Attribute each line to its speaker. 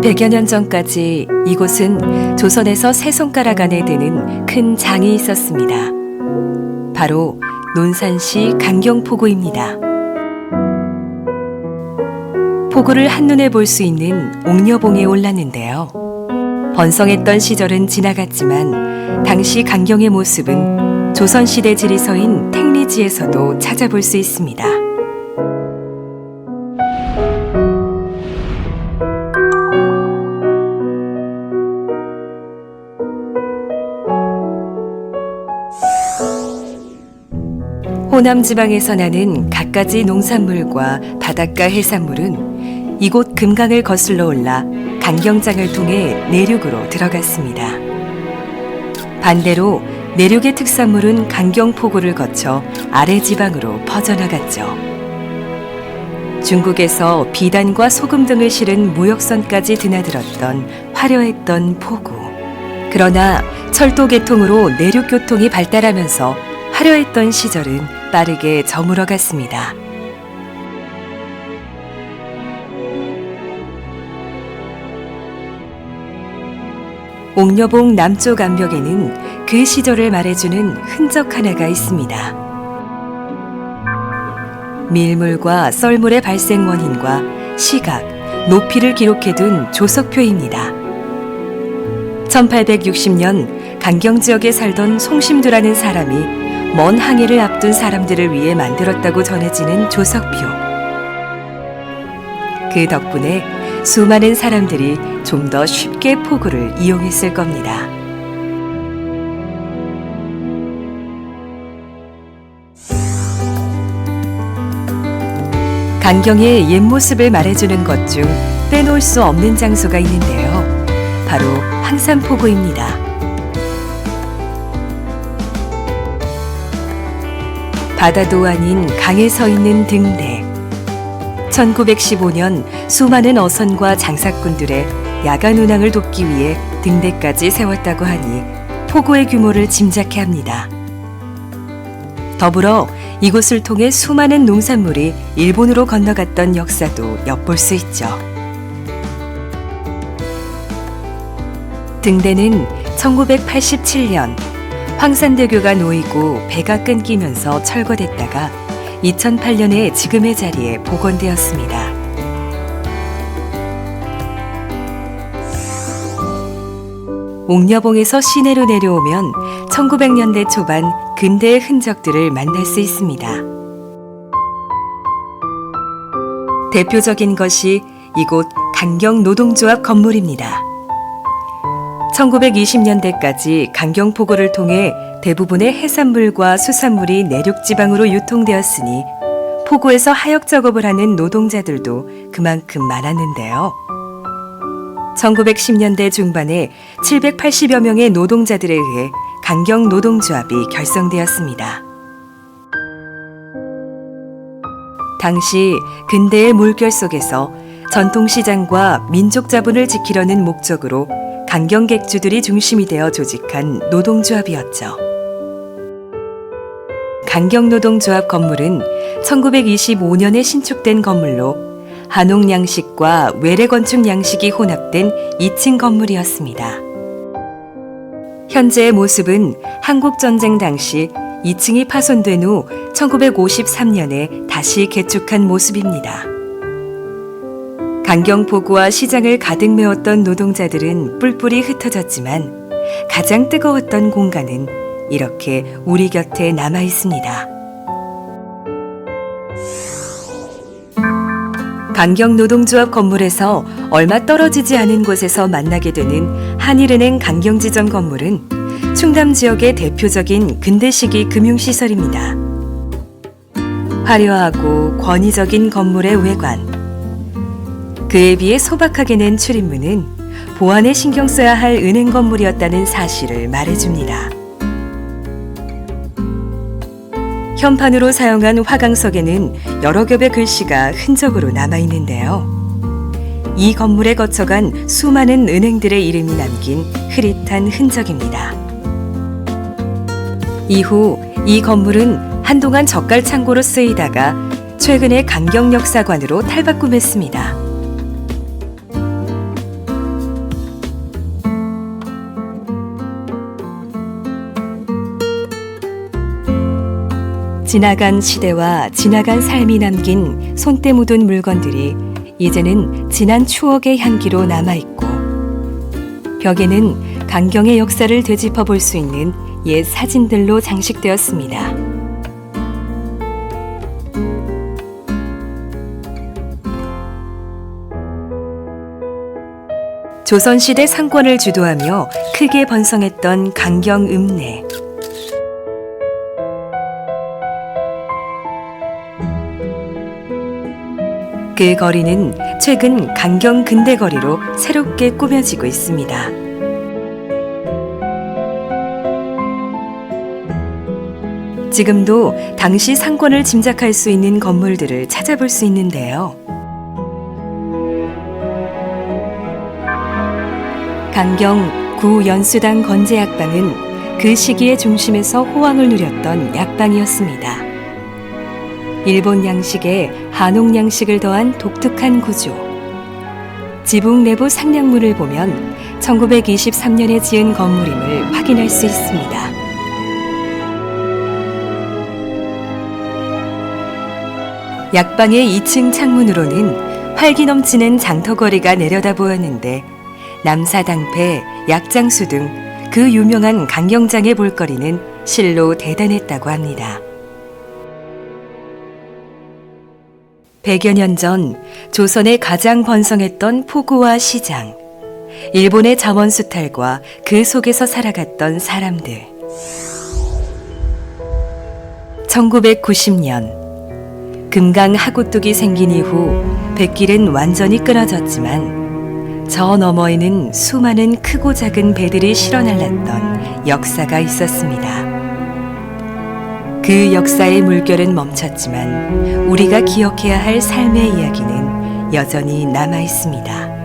Speaker 1: 100여 년 전까지 이곳은 조선에서 세 손가락 안에 드는 큰 장이 있었습니다. 바로 논산시 강경포구입니다. 포구를 한눈에 볼 수 있는 옥녀봉에 올랐는데요. 번성했던 시절은 지나갔지만 당시 강경의 모습은 조선시대 지리서인 택리지에서도 찾아볼 수 있습니다. 호남 지방에서 나는 갖가지 농산물과 바닷가 해산물은 이곳 금강을 거슬러 올라 강경장을 통해 내륙으로 들어갔습니다. 반대로 내륙의 특산물은 강경포구를 거쳐 아래 지방으로 퍼져나갔죠. 중국에서 비단과 소금 등을 실은 무역선까지 드나들었던 화려했던 포구. 그러나 철도 개통으로 내륙 교통이 발달하면서 화려했던 시절은 빠르게 저물어갔습니다. 옥녀봉 남쪽 암벽에는 그 시절을 말해주는 흔적 하나가 있습니다. 밀물과 썰물의 발생 원인과 시각, 높이를 기록해둔 조석표입니다. 1860년 강경 지역에 살던 송심두라는 사람이 먼 항해를 앞둔 사람들을 위해 만들었다고 전해지는 조석표. 그 덕분에 수많은 사람들이 좀 더 쉽게 포구를 이용했을 겁니다. 강경의 옛 모습을 말해주는 것 중 빼놓을 수 없는 장소가 있는데요. 바로 항산포구입니다. 바다도 아닌 강에 서 있는 등대. 1915년 수많은 어선과 장사꾼들의 야간 운항을 돕기 위해 등대까지 세웠다고 하니 포구의 규모를 짐작케 합니다. 더불어 이곳을 통해 수많은 농산물이 일본으로 건너갔던 역사도 엿볼 수 있죠. 등대는 1987년 황산대교가 놓이고 배가 끊기면서 철거됐다가 2008년에 지금의 자리에 복원되었습니다. 옥녀봉에서 시내로 내려오면 1900년대 초반 근대의 흔적들을 만날 수 있습니다. 대표적인 것이 이곳 강경노동조합 건물입니다. 1920년대까지 강경포구를 통해 대부분의 해산물과 수산물이 내륙지방으로 유통되었으니 포구에서 하역 작업을 하는 노동자들도 그만큼 많았는데요. 1910년대 중반에 780여 명의 노동자들에 의해 강경노동조합이 결성되었습니다. 당시 근대의 물결 속에서 전통시장과 민족 자본을 지키려는 목적으로 강경객주들이 중심이 되어 조직한 노동조합이었죠. 강경노동조합 건물은 1925년에 신축된 건물로 한옥양식과 외래건축 양식이 혼합된 2층 건물이었습니다. 현재의 모습은 한국전쟁 당시 2층이 파손된 후 1953년에 다시 개축한 모습입니다. 강경포구와 시장을 가득 메웠던 노동자들은 뿔뿔이 흩어졌지만 가장 뜨거웠던 공간은 이렇게 우리 곁에 남아 있습니다. 강경노동조합 건물에서 얼마 떨어지지 않은 곳에서 만나게 되는 한일은행 강경지점 건물은 충남 지역의 대표적인 근대시기 금융시설입니다. 화려하고 권위적인 건물의 외관, 그에 비해 소박하게 낸 출입문은 보안에 신경 써야 할 은행 건물이었다는 사실을 말해줍니다. 현판으로 사용한 화강석에는 여러 겹의 글씨가 흔적으로 남아있는데요. 이 건물에 거쳐간 수많은 은행들의 이름이 남긴 흐릿한 흔적입니다. 이후 이 건물은 한동안 젓갈 창고로 쓰이다가 최근에 강경역사관으로 탈바꿈했습니다. 지나간 시대와 지나간 삶이 남긴 손때 묻은 물건들이 이제는 지난 추억의 향기로 남아있고, 벽에는 강경의 역사를 되짚어 볼 수 있는 옛 사진들로 장식되었습니다. 조선시대 상권을 주도하며 크게 번성했던 강경 읍내. 그 거리는 최근 강경 근대거리로 새롭게 꾸며지고 있습니다. 지금도 당시 상권을 짐작할 수 있는 건물들을 찾아볼 수 있는데요. 강경 구연수당 건재약방은 그 시기의 중심에서 호황을 누렸던 약방이었습니다. 일본 양식에 한옥 양식을 더한 독특한 구조. 지붕 내부 상량문을 보면 1923년에 지은 건물임을 확인할 수 있습니다. 약방의 2층 창문으로는 활기 넘치는 장터거리가 내려다 보였는데, 남사당패, 약장수 등 그 유명한 강경장의 볼거리는 실로 대단했다고 합니다. 100여 년 전 조선에 가장 번성했던 포구와 시장, 일본의 자원 수탈과 그 속에서 살아갔던 사람들. 1990년 금강 하구뚝이 생긴 이후 뱃길은 완전히 끊어졌지만 저 너머에는 수많은 크고 작은 배들이 실어 날랐던 역사가 있었습니다. 그 역사의 물결은 멈췄지만 우리가 기억해야 할 삶의 이야기는 여전히 남아 있습니다.